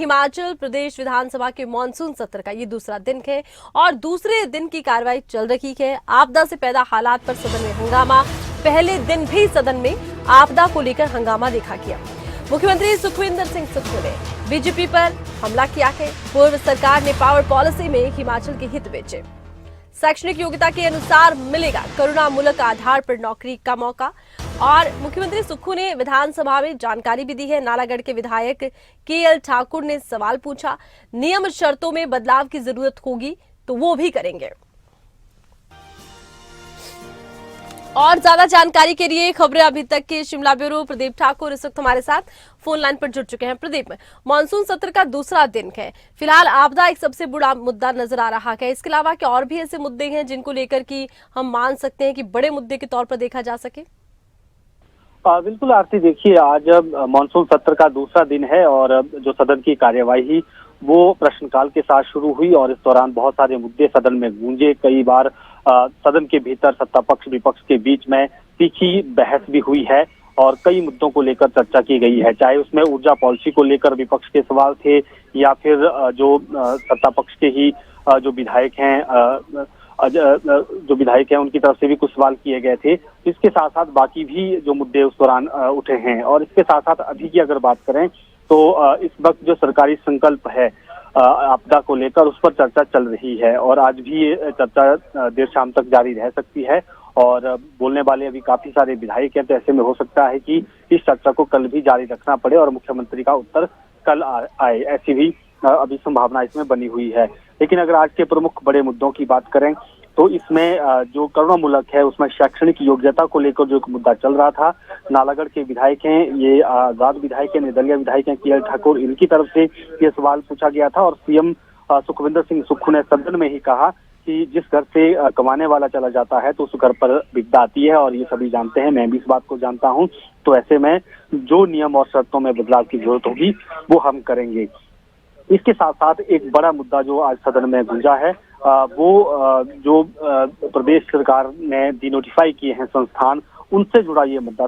हिमाचल प्रदेश विधानसभा के मॉनसून सत्र का ये दूसरा दिन है और दूसरे दिन की कार्रवाई चल रही है। आपदा से पैदा हालात पर सदन में हंगामा। पहले दिन भी सदन में आपदा को लेकर हंगामा देखा गया। मुख्यमंत्री सुखविंदर सिंह सुक्खू ने बीजेपी पर हमला किया है। पूर्व सरकार ने पावर पॉलिसी में हिमाचल के हित बेचे। शैक्षणिक योग्यता के अनुसार मिलेगा करुणामूलक आधार पर नौकरी का मौका। और मुख्यमंत्री सुक्खू ने विधानसभा में जानकारी भी दी है। नालागढ़ के विधायक केएल ठाकुर ने सवाल पूछा, नियम शर्तों में बदलाव की जरूरत होगी तो वो भी करेंगे। और ज्यादा जानकारी के लिए खबरें अभी तक के शिमला ब्यूरो प्रदीप ठाकुर इस वक्त हमारे साथ फोन लाइन पर जुड़ चुके हैं। प्रदीप, मानसून सत्र का दूसरा दिन है, फिलहाल आपदा एक सबसे बड़ा मुद्दा नजर आ रहा है। इसके अलावा क्या और भी ऐसे मुद्दे हैं जिनको लेकर कि हम मान सकते हैं कि बड़े मुद्दे के तौर पर देखा जा सके? बिल्कुल आरती, देखिए आज मानसून सत्र का दूसरा दिन है और जो सदन की कार्यवाही वो प्रश्नकाल के साथ शुरू हुई और इस दौरान बहुत सारे मुद्दे सदन में गूंजे। कई बार सदन के भीतर सत्ता पक्ष विपक्ष के बीच में तीखी बहस भी हुई है और कई मुद्दों को लेकर चर्चा की गई है, चाहे उसमें ऊर्जा पॉलिसी को लेकर विपक्ष के सवाल थे या फिर जो सत्ता पक्ष के ही जो विधायक हैं उनकी तरफ से भी कुछ सवाल किए गए थे। इसके साथ साथ बाकी भी जो मुद्दे उस दौरान उठे हैं और इसके साथ साथ अभी की अगर बात करें तो इस वक्त जो सरकारी संकल्प है आपदा को लेकर उस पर चर्चा चल रही है और आज भी ये चर्चा देर शाम तक जारी रह सकती है और बोलने वाले अभी काफी सारे विधायक हैं, तो ऐसे में हो सकता है कि इस चर्चा को कल भी जारी रखना पड़े और मुख्यमंत्री का उत्तर कल आए, ऐसी भी अभी संभावना इसमें बनी हुई है। लेकिन अगर आज के प्रमुख बड़े मुद्दों की बात करें तो इसमें जो करुणामूलक है उसमें शैक्षणिक योग्यता को लेकर जो एक मुद्दा चल रहा था, नालागढ़ के विधायक हैं, ये आजाद विधायक हैं, निर्दलीय विधायक हैं केएल ठाकुर, इनकी तरफ से ये सवाल पूछा गया था और सीएम सुखविंदर सिंह सुक्खू ने सदन में ही कहा कि जिस घर से कमाने वाला चला जाता है तो उस घर पर विपदा आती है और ये सभी जानते हैं, मैं भी इस बात को जानता हूँ। तो ऐसे में जो नियम और शर्तों में बदलाव की जरूरत होगी वो हम करेंगे। इसके साथ साथ एक बड़ा मुद्दा जो आज सदन में गूंजा है वो जो प्रदेश सरकार ने डिनोटिफाई किए हैं संस्थान, उनसे जुड़ा ये मुद्दा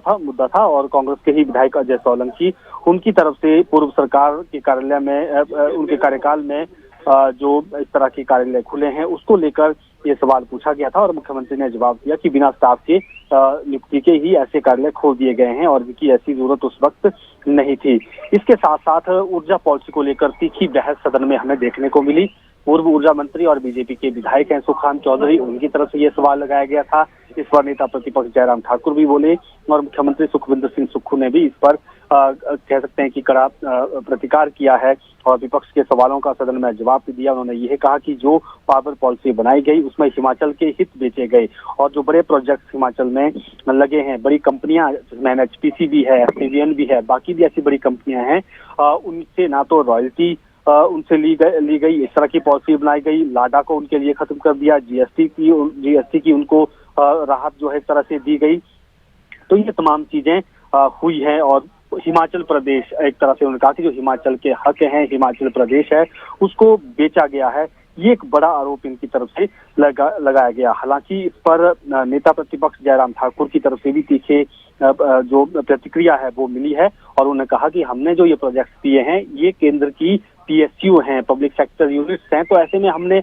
था और कांग्रेस के ही विधायक अजय सोलंकी, उनकी तरफ से पूर्व सरकार के कार्यालय में उनके कार्यकाल में जो इस तरह के कार्यालय खुले हैं उसको लेकर ये सवाल पूछा गया था और मुख्यमंत्री ने जवाब दिया कि बिना स्टाफ के नियुक्ति के ही ऐसे कार्यालय खोल दिए गए हैं और इनकी ऐसी जरूरत उस वक्त नहीं थी। इसके साथ साथ ऊर्जा पॉलिसी को लेकर तीखी बहस सदन में हमें देखने को मिली। पूर्व ऊर्जा मंत्री और बीजेपी के विधायक हैं सुखान चौधरी, उनकी तरफ से ये सवाल लगाया गया था। इस पर नेता प्रतिपक्ष जयराम ठाकुर भी बोले और मुख्यमंत्री सुखविंदर सिंह सुक्खू ने भी इस पर कह सकते हैं कि कड़ा प्रतिकार किया है और विपक्ष के सवालों का सदन में जवाब भी दिया। उन्होंने यह कहा कि जो पावर पॉलिसी बनाई गई उसमें हिमाचल के हित बेचे गए और जो बड़े प्रोजेक्ट हिमाचल में लगे हैं, बड़ी कंपनियां जिसमें एनएचपीसी भी है, एसटीवीएन भी है, बाकी भी ऐसी बड़ी कंपनियां हैं, उनसे ना तो रॉयल्टी उनसे ली गई, इस तरह की पॉलिसी बनाई गई। लाडा को उनके लिए खत्म कर दिया, जीएसटी की उनको राहत जो है इस तरह से दी गई। तो ये तमाम चीजें हुई हैं और हिमाचल प्रदेश, एक तरह से उन्होंने कहा कि जो हिमाचल के हक हैं, हिमाचल प्रदेश है, उसको बेचा गया है। ये एक बड़ा आरोप इनकी तरफ से लगाया गया। हालांकि इस पर नेता प्रतिपक्ष जयराम ठाकुर की तरफ से भी तीखे जो प्रतिक्रिया है वो मिली है और उन्होंने कहा कि हमने जो ये प्रोजेक्ट दिए हैं ये केंद्र की पीएसयू हैं, पब्लिक सेक्टर यूनिट्स हैं, तो ऐसे में हमने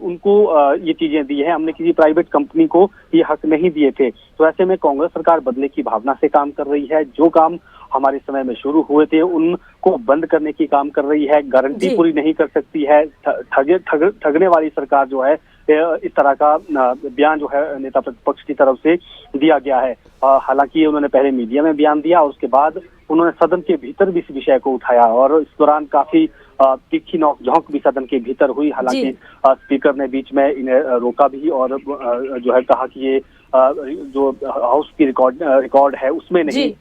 उनको ये चीजें दी है, हमने किसी प्राइवेट कंपनी को ये हक नहीं दिए थे। तो ऐसे में कांग्रेस सरकार बदले की भावना से काम कर रही है। जो काम हमारे समय में शुरू हुए थे उनको बंद करने की काम कर रही है, गारंटी पूरी नहीं कर सकती है। ठगने वाली सरकार जो है, इस तरह का बयान जो है नेता प्रतिपक्ष की तरफ से दिया गया है। हालांकि उन्होंने पहले मीडिया में बयान दिया और उसके बाद उन्होंने सदन के भीतर भी इस विषय को उठाया और इस दौरान काफी तीखी नोक-झोंक भी सदन के भीतर हुई। हालांकि स्पीकर ने बीच में इन्हें रोका भी और जो है कहा कि ये जो हाउस की रिकॉर्ड है उसमें नहीं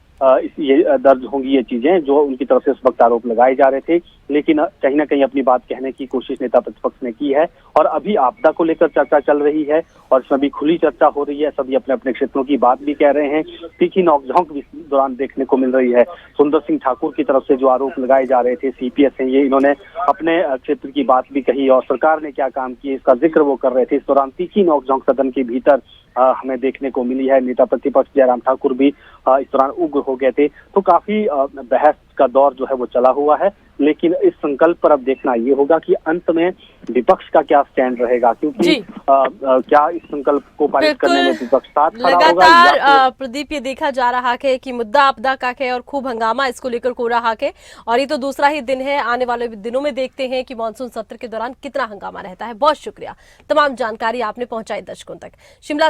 ये दर्ज होंगी ये चीजें जो उनकी तरफ से उस वक्त आरोप लगाए जा रहे थे। लेकिन कहीं ना कहीं अपनी बात कहने की कोशिश नेता प्रतिपक्ष ने की है और अभी आपदा को लेकर चर्चा चल रही है और इसमें भी खुली चर्चा हो रही है। सभी अपने अपने क्षेत्रों की बात भी कह रहे हैं। तीखी नोक-झोंक भी इस दौरान देखने को मिल रही है। सुंदर सिंह ठाकुर की तरफ से जो आरोप लगाए जा रहे थे, सीपीएस हैं ये, इन्होंने अपने क्षेत्र की बात भी कही और सरकार ने क्या काम किए इसका जिक्र वो कर रहे थे। इस दौरान तीखी नोक-झोंक सदन के भीतर हमें देखने को मिली है। नेता प्रतिपक्ष जयराम ठाकुर भी इस दौरान उग्र हो गए थे। तो काफी बहस का दौर जो है वो चला हुआ है। लेकिन इस संकल्प पर अब देखना ये होगा कि अंत में विपक्ष का क्या स्टैंड रहेगा, क्योंकि क्या इस संकल्प को पारित करने में विपक्ष साथ खड़ा होगा लगातार या प्रदीप ये देखा जा रहा है कि मुद्दा आपदा का है और खूब हंगामा इसको लेकर हो रहा है, और ये तो दूसरा ही दिन है। आने वाले दिनों में देखते हैं कि मानसून सत्र के दौरान कितना हंगामा रहता है। बहुत शुक्रिया, तमाम जानकारी आपने पहुंचाई दर्शकों तक। शिमला